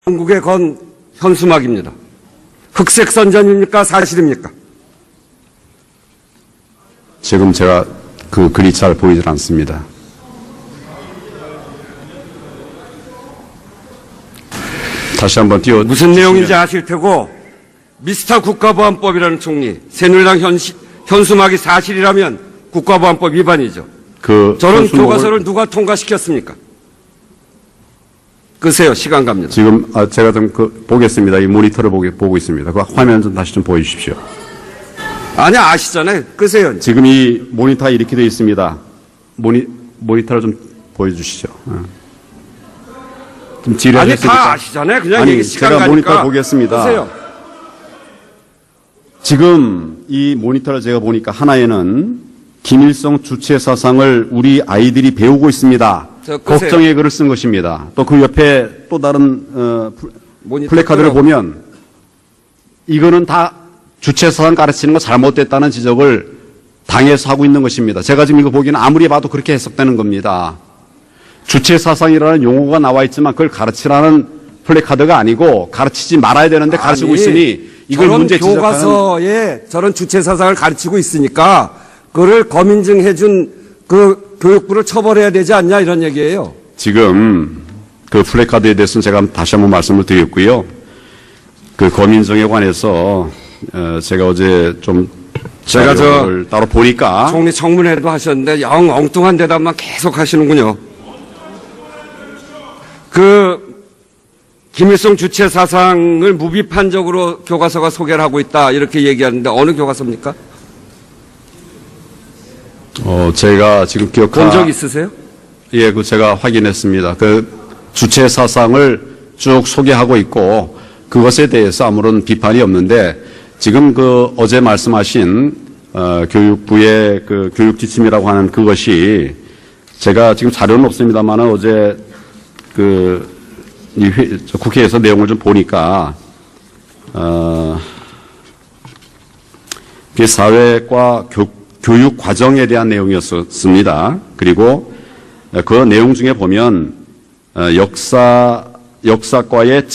한국에 건 현수막입니다. 흑색 선전입니까? 사실입니까? 지금 제가 그 글이 잘 보이질 않습니다. 다시 한번 무슨 내용인지 아실 테고, 미스터 국가보안법이라는 총리, 새누리당 현수막이 사실이라면 국가보안법 위반이죠. 저런 교과서를 누가 통과시켰습니까? 끄세요. 시간 갑니다. 지금 제가 좀 보겠습니다. 이 모니터를 보고 있습니다. 그 화면 좀 다시 좀 보여주십시오. 아니, 아시잖아요. 끄세요. 지금 이 모니터에 이렇게 되어 있습니다. 모니터를 좀 보여주시죠. 좀 아니, 지루하셨습니까? 다 아시잖아요. 그냥 아니, 이게 시간 제가 가니까. 모니터 보겠습니다. 끄세요. 지금 이 모니터를 제가 보니까 하나에는 김일성 주체 사상을 우리 아이들이 배우고 있습니다. 걱정의 글을 쓴 것입니다. 또 그 옆에 또 다른 플래카드를 보면 이거는 다 주체 사상 가르치는 거 잘못됐다는 지적을 당해서 하고 있는 것입니다. 제가 지금 이거 보기에는 아무리 봐도 그렇게 해석되는 겁니다. 주체 사상이라는 용어가 나와 있지만 그걸 가르치라는 플래카드가 아니고 가르치지 말아야 되는데 가르치고 있으니 이걸 문제 지적하는 교과서에 저런 주체 사상을 가르치고 있으니까 그를 검인증해준 그 교육부를 처벌해야 되지 않냐 이런 얘기예요. 지금 그 플래카드에 대해서는 제가 다시 한번 말씀을 드렸고요. 그 검인정에 관해서 제가 어제 좀 제가 따로 보니까 총리 청문회도 하셨는데 영 엉뚱한 대답만 계속 하시는군요. 김일성 주체 사상을 무비판적으로 교과서가 소개를 하고 있다 이렇게 얘기하는데 어느 교과서입니까? 제가 지금 본 적 있으세요? 예, 제가 확인했습니다. 주체 사상을 쭉 소개하고 있고 그것에 대해서 아무런 비판이 없는데 지금 어제 말씀하신 교육부의 교육 지침이라고 하는 그것이 제가 지금 자료는 없습니다만 어제 국회에서 내용을 좀 보니까 사회과 교육 과정에 대한 내용이었습니다. 그리고 그 내용 중에 보면 역사과의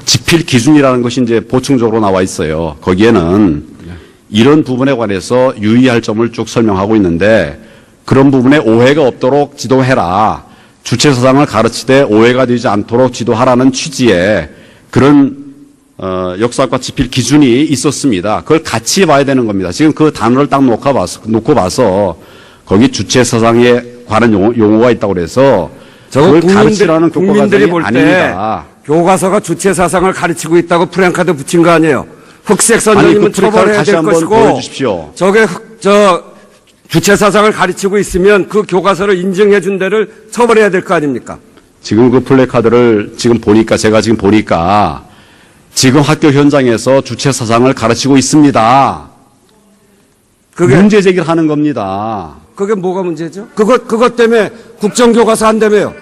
지필 기준이라는 것이 이제 보충적으로 나와 있어요. 거기에는 이런 부분에 관해서 유의할 점을 쭉 설명하고 있는데 그런 부분에 오해가 없도록 지도해라. 주체 사상을 가르치되 오해가 되지 않도록 지도하라는 취지의 그런 역사과 지필 기준이 있었습니다. 그걸 같이 봐야 되는 겁니다. 지금 그 단어를 딱 놓고 봐서 거기 주체 사상에 관한 용어가 있다고 그래서 그걸 가르치라는 교과 과정이 아닙니다. 교과서가 주체 사상을 가르치고 있다고 프랭카드 붙인 거 아니에요. 흑색 선전이면 처벌해야 될 것이고 보여주십시오. 저게 주체 사상을 가르치고 있으면 그 교과서를 인증해 준 데를 처벌해야 될 거 아닙니까? 지금 그 플래카드를 제가 지금 보니까 지금 학교 현장에서 주체 사상을 가르치고 있습니다. 문제 제기를 하는 겁니다. 그게 뭐가 문제죠? 그것 때문에 국정교과서 한다며요.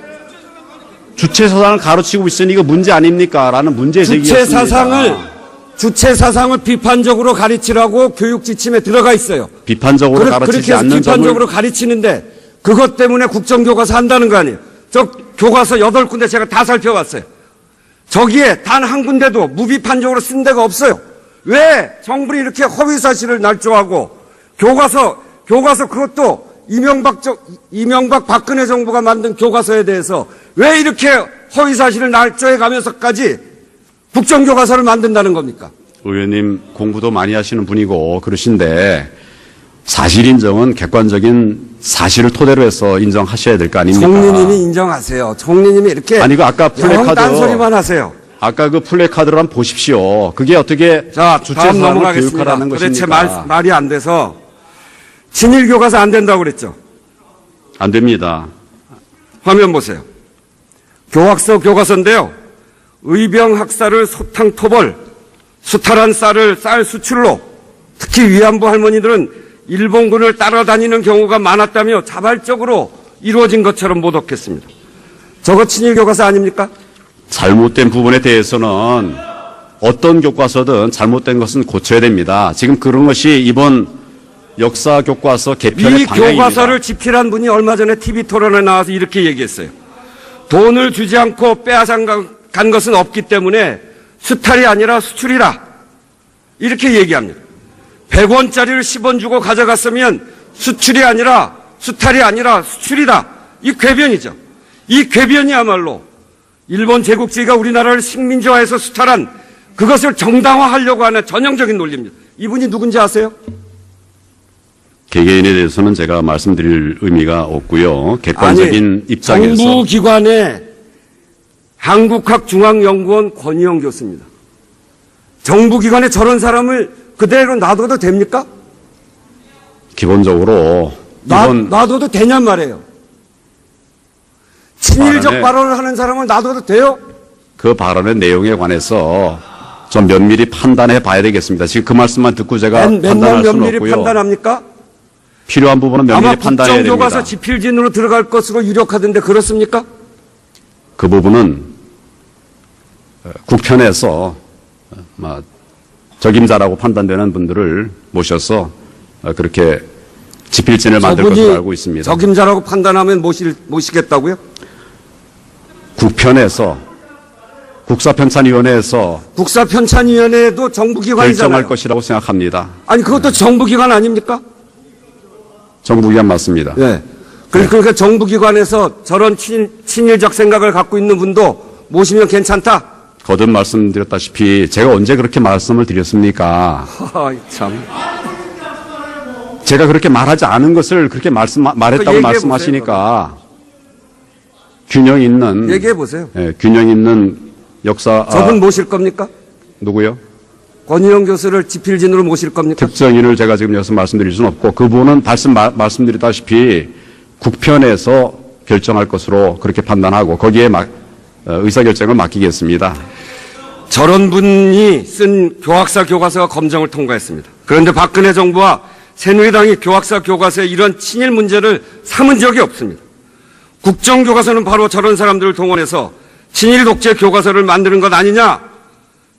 주체 사상을 가르치고 있으니 이거 문제 아닙니까? 라는 문제 제기였습니다. 주체 사상을 비판적으로 가르치라고 교육 지침에 들어가 있어요. 비판적으로 가르치지 않는 점을 비판적으로 가르치는데 그것 때문에 국정교과서 한다는 거 아니에요. 저 교과서 8군데 제가 다 살펴봤어요. 저기에 단 한 군데도 무비판적으로 쓴 데가 없어요. 왜 정부는 이렇게 허위사실을 날조하고 교과서 그것도 이명박 박근혜 정부가 만든 교과서에 대해서 왜 이렇게 허위사실을 날조해 가면서까지 국정교과서를 만든다는 겁니까? 의원님 공부도 많이 하시는 분이고 그러신데 사실 인정은 객관적인 사실을 토대로 해서 인정하셔야 될 거 아닙니까? 총리님이 인정하세요. 총리님이 이렇게 아니 아까 플래카드 딴소리만 하세요. 아까 그 플래카드를 한번 보십시오. 그게 어떻게 주체 사상을 교육하라는 것입니까? 도대체 말이 안 돼서 친일 교과서 안 된다고 그랬죠. 안 됩니다. 화면 보세요. 교학서 교과서인데요. 의병 학살을 소탕 토벌, 수탈한 쌀을 쌀 수출로 특히 위안부 할머니들은 일본군을 따라다니는 경우가 많았다며 자발적으로 이루어진 것처럼 모독했습니다. 저거 친일 교과서 아닙니까? 잘못된 부분에 대해서는 어떤 교과서든 잘못된 것은 고쳐야 됩니다. 지금 그런 것이 이번 역사 교과서 개편의 방향입니다. 이 교과서를 집필한 분이 얼마 전에 TV 토론에 나와서 이렇게 얘기했어요. 돈을 주지 않고 간 것은 없기 때문에 수탈이 아니라 수출이다. 이렇게 얘기합니다. 100원짜리를 10원 주고 가져갔으면 수출이 아니라 수탈이 아니라 수출이다. 이 궤변이죠. 이 궤변이야말로 일본 제국주의가 우리나라를 식민지화해서 수탈한 그것을 정당화하려고 하는 전형적인 논리입니다. 이분이 누군지 아세요? 개개인에 대해서는 제가 말씀드릴 의미가 없고요. 객관적인 입장에서 정부기관의 한국학중앙연구원 권희영 교수입니다. 정부기관에 저런 사람을 그대로 놔둬도 됩니까? 기본적으로 이번 놔둬도 되냔 말이에요. 친일적 발언에- 발언을 하는 사람을 놔둬도 돼요? 그 발언의 내용에 관해서 좀 면밀히 판단해 봐야 되겠습니다. 지금 그 말씀만 듣고 제가 맨날 판단할 수는 면밀히 없고요. 판단합니까? 필요한 부분은 면밀히 아마 판단해야 됩니다. 국정교과서 지필진으로 들어갈 것으로 유력하던데 그렇습니까? 그 부분은 국편에서 적임자라고 판단되는 분들을 모셔서 그렇게 지필진을 만들 것으로 알고 있습니다. 적임자라고 판단하면 모시겠다고요? 국편에서 국사편찬위원회에서 국사편찬위원회도 정부기관이잖아요. 결정할 것이라고 생각합니다. 아니 그것도 정부기관 아닙니까? 정부기관 맞습니다. 네. 그러니까 정부기관에서 저런 친일적 생각을 갖고 있는 분도 모시면 괜찮다? 거듭 말씀드렸다시피 제가 언제 그렇게 말씀을 드렸습니까? 참. 제가 그렇게 말하지 않은 것을 그렇게 말했다고 얘기해 말씀하시니까 균형 있는 얘기해 보세요. 균형 있는 역사 저분 모실 겁니까? 누구요? 권희영 교수를 지필진으로 모실 겁니까? 특정인을 제가 지금 여기서 말씀드릴 수는 없고 그분은 말씀드렸다시피 국편에서 결정할 것으로 그렇게 판단하고 거기에 의사결정을 맡기겠습니다. 저런 분이 쓴 교학사 교과서가 검정을 통과했습니다. 그런데 박근혜 정부와 새누리당이 교학사 교과서에 이런 친일 문제를 삼은 적이 없습니다. 국정교과서는 바로 저런 사람들을 동원해서 친일 독재 교과서를 만드는 것 아니냐?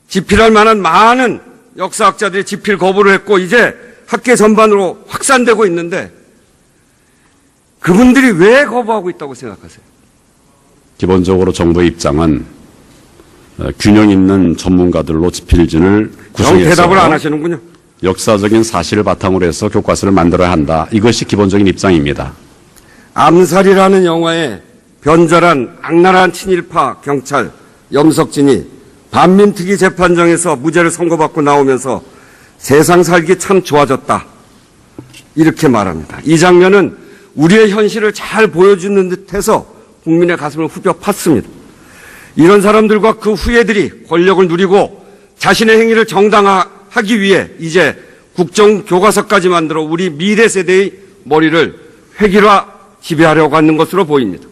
지필할 만한 많은 역사학자들이 지필 거부를 했고 이제 학계 전반으로 확산되고 있는데 그분들이 왜 거부하고 있다고 생각하세요? 기본적으로 정부의 입장은 균형 있는 전문가들로 지필진을 구성해서 대답을 안 하시는군요. 역사적인 사실을 바탕으로 해서 교과서를 만들어야 한다. 이것이 기본적인 입장입니다. 암살이라는 영화에 변절한 악랄한 친일파 경찰 염석진이 반민특위 재판정에서 무죄를 선고받고 나오면서 세상 살기 참 좋아졌다. 이렇게 말합니다. 이 장면은 우리의 현실을 잘 보여주는 듯해서 국민의 가슴을 후벼 팠습니다. 이런 사람들과 그 후예들이 권력을 누리고 자신의 행위를 정당화하기 위해 이제 국정교과서까지 만들어 우리 미래 세대의 머리를 획일화 지배하려고 하는 것으로 보입니다.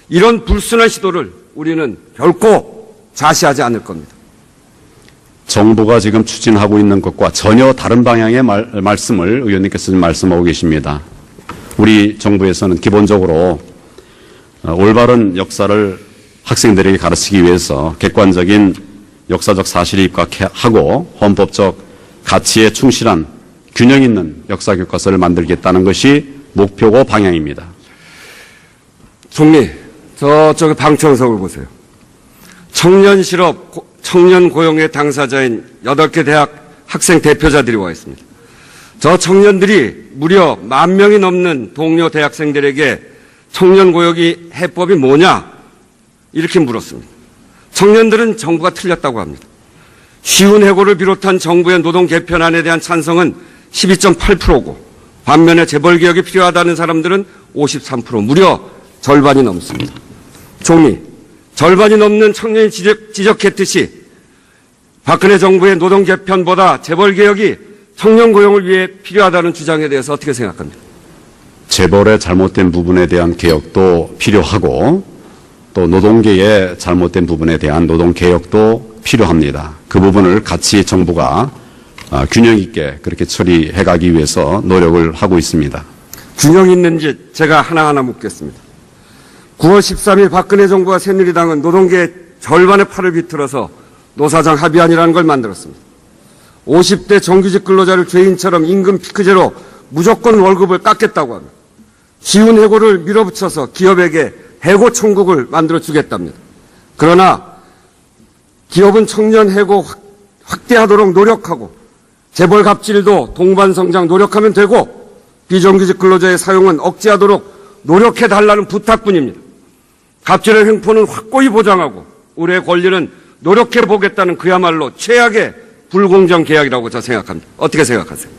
이런 불순한 시도를 우리는 결코 자시하지 않을 겁니다. 정부가 지금 추진하고 있는 것과 전혀 다른 방향의 말씀을 의원님께서 지금 말씀하고 계십니다. 우리 정부에서는 기본적으로 올바른 역사를 학생들에게 가르치기 위해서 객관적인 역사적 사실에 입각하고 헌법적 가치에 충실한 균형 있는 역사 교과서를 만들겠다는 것이 목표고 방향입니다. 총리, 저쪽에 방청석을 보세요. 청년 실업, 청년 고용의 당사자인 8개 대학 학생 대표자들이 와 있습니다. 저 청년들이 무려 10,000명이 넘는 동료 대학생들에게 청년 고용이 해법이 뭐냐? 이렇게 물었습니다. 청년들은 정부가 틀렸다고 합니다. 쉬운 해고를 비롯한 정부의 노동 개편안에 대한 찬성은 12.8%고 반면에 재벌개혁이 필요하다는 사람들은 53%, 무려 절반이 넘습니다. 총리, 절반이 넘는 청년이 지적했듯이 박근혜 정부의 노동 개편보다 재벌 개혁이 청년 고용을 위해 필요하다는 주장에 대해서 어떻게 생각합니까? 재벌의 잘못된 부분에 대한 개혁도 필요하고 또 노동계의 잘못된 부분에 대한 노동 개혁도 필요합니다. 그 부분을 같이 정부가 균형 있게 그렇게 처리해 가기 위해서 노력을 하고 있습니다. 균형 있는지 제가 하나하나 묻겠습니다. 9월 13일 박근혜 정부와 새누리당은 노동계의 절반의 팔을 비틀어서 노사정 합의안이라는 걸 만들었습니다. 50대 정규직 근로자를 죄인처럼 임금 피크제로 무조건 월급을 깎겠다고 합니다. 쉬운 해고를 밀어붙여서 기업에게 해고 천국을 만들어 주겠답니다. 그러나 기업은 청년 해고 확대하도록 노력하고 재벌 갑질도 동반 성장 노력하면 되고 비정규직 근로자의 사용은 억제하도록 노력해달라는 부탁뿐입니다. 갑질의 횡포는 확고히 보장하고 우리의 권리는 노력해보겠다는 그야말로 최악의 불공정 계약이라고 저 생각합니다. 어떻게 생각하세요?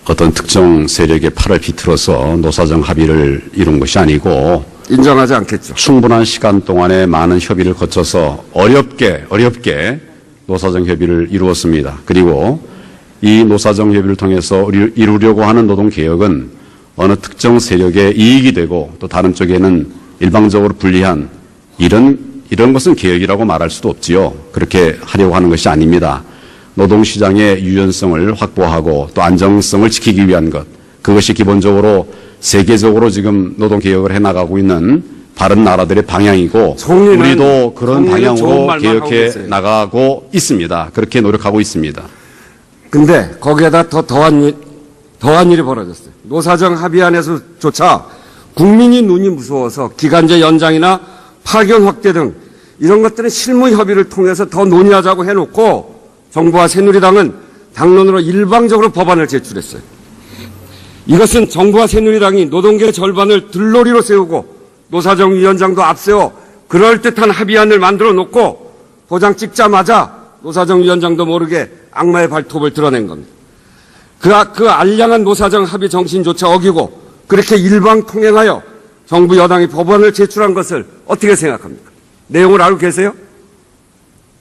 어떤 특정 세력의 팔을 비틀어서 노사정 합의를 이룬 것이 아니고 인정하지 않겠죠. 충분한 시간 동안에 많은 협의를 거쳐서 어렵게 노사정 협의를 이루었습니다. 그리고 이 노사정 협의를 통해서 이루려고 하는 노동개혁은 어느 특정 세력의 이익이 되고 또 다른 쪽에는 일방적으로 불리한 이런 것은 개혁이라고 말할 수도 없지요. 그렇게 하려고 하는 것이 아닙니다. 노동시장의 유연성을 확보하고 또 안정성을 지키기 위한 것. 그것이 기본적으로 세계적으로 지금 노동개혁을 해나가고 있는 다른 나라들의 방향이고 우리도 그런 방향으로 개혁해 나가고 있습니다. 그렇게 노력하고 있습니다. 근데 거기에다 더한 일이 벌어졌어요. 노사정 합의안에서조차 국민이 눈이 무서워서 기간제 연장이나 파견 확대 등 이런 것들은 실무 협의를 통해서 더 논의하자고 해놓고 정부와 새누리당은 당론으로 일방적으로 법안을 제출했어요. 이것은 정부와 새누리당이 노동계 절반을 들러리로 세우고 노사정 위원장도 앞세워 그럴듯한 합의안을 만들어 놓고 도장 찍자마자 노사정 위원장도 모르게 악마의 발톱을 드러낸 겁니다. 그 알량한 노사정 합의 정신조차 어기고 그렇게 일방 통행하여 정부 여당이 법안을 제출한 것을 어떻게 생각합니까? 내용을 알고 계세요?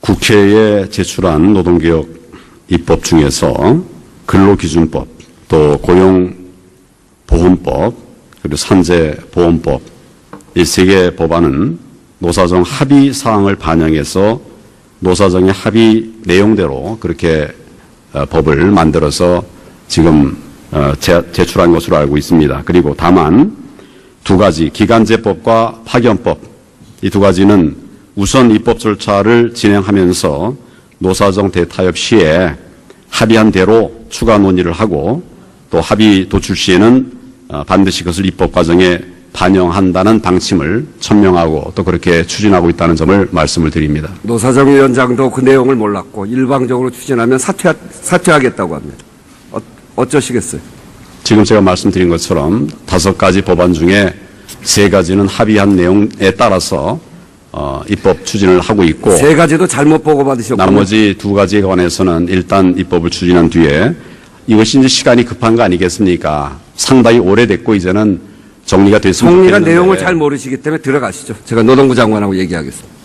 국회에 제출한 노동개혁 입법 중에서 근로기준법, 또 고용보험법, 그리고 산재보험법 이 세 개 법안은 노사정 합의 사항을 반영해서 노사정의 합의 내용대로 그렇게 법을 만들어서 지금 제출한 것으로 알고 있습니다. 그리고 다만 두 가지 기간제법과 파견법 이 두 가지는 우선 입법 절차를 진행하면서 노사정 대타협 시에 합의한 대로 추가 논의를 하고 또 합의 도출 시에는 반드시 그것을 입법 과정에 반영한다는 방침을 천명하고 또 그렇게 추진하고 있다는 점을 말씀을 드립니다. 노사정 위원장도 그 내용을 몰랐고 일방적으로 추진하면 사퇴하겠다고 합니다. 어쩌시겠어요? 지금 제가 말씀드린 것처럼 5가지 법안 중에 3가지는 합의한 내용에 따라서 입법 추진을 하고 있고 3가지도 잘못 보고받으셨고 나머지 2가지에 관해서는 일단 입법을 추진한 뒤에 이것이 이제 시간이 급한 거 아니겠습니까? 상당히 오래됐고 이제는 정리가 됐으면 좋겠는데 총리가 내용을 잘 모르시기 때문에 들어가시죠. 제가 노동부 장관하고 얘기하겠습니다.